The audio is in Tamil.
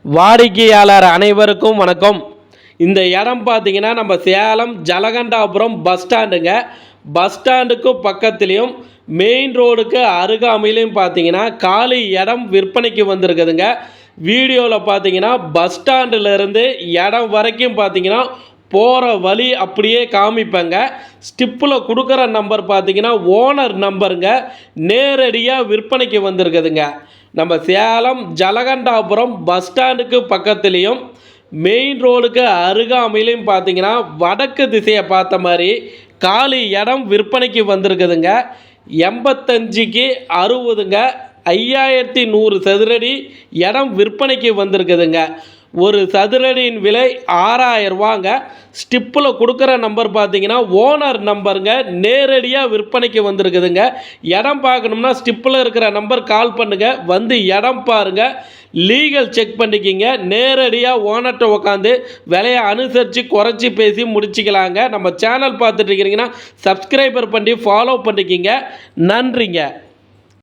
வாடிக்கையாளர் அனைவருக்கும் வணக்கம். இந்த இடம் பார்த்தீங்கன்னா நம்ம சேலம் ஜலகண்டாபுரம் பஸ் ஸ்டாண்டுங்க. பஸ் ஸ்டாண்டுக்கு பக்கத்துலேயும் மெயின் ரோடுக்கு அருகாமையிலையும் பார்த்தீங்கன்னா காலி இடம் விற்பனைக்கு வந்திருக்குதுங்க. வீடியோவில் பார்த்தீங்கன்னா பஸ் ஸ்டாண்டிலேருந்து இடம் வரைக்கும் பார்த்தீங்கன்னா போகிற வழி அப்படியே காமிப்பேங்க. ஸ்டிப்பில் கொடுக்குற நம்பர் பார்த்தீங்கன்னா ஓனர் நம்பருங்க. நேரடியாக விற்பனைக்கு வந்திருக்குதுங்க. நம்ம சேலம் ஜலகண்டாபுரம் பஸ் ஸ்டாண்டுக்கு பக்கத்துலேயும் மெயின் ரோடுக்கு அருகாமையிலையும் பார்த்தீங்கன்னா வடக்கு திசையை பார்த்த மாதிரி காலி இடம் விற்பனைக்கு வந்திருக்குதுங்க. 85க்கு 60ங்க. 5100 சதுரடி இடம் விற்பனைக்கு வந்திருக்குதுங்க. ஒரு சதுரடியின் விலை 6000 ரூபாங்க. ஸ்டிப்பில் கொடுக்குற நம்பர் பார்த்தீங்கன்னா ஓனர் நம்பருங்க. நேரடியாக விற்பனைக்கு வந்திருக்குதுங்க. இடம் பார்க்கணும்னா ஸ்டிப்பில் இருக்கிற நம்பர் கால் பண்ணுங்கள். வந்து இடம் பாருங்கள், லீகல் செக் பண்ணிக்கிங்க. நேரடியாக ஓனர்கிட்ட உட்காந்து விலையை அனுசரித்து குறைச்சி பேசி முடிச்சிக்கலாங்க. நம்ம சேனல் பார்த்துட்டு இருக்கிறீங்கன்னா சப்ஸ்கிரைபர் பண்ணி ஃபாலோ பண்ணிக்கிங்க. நன்றிங்க.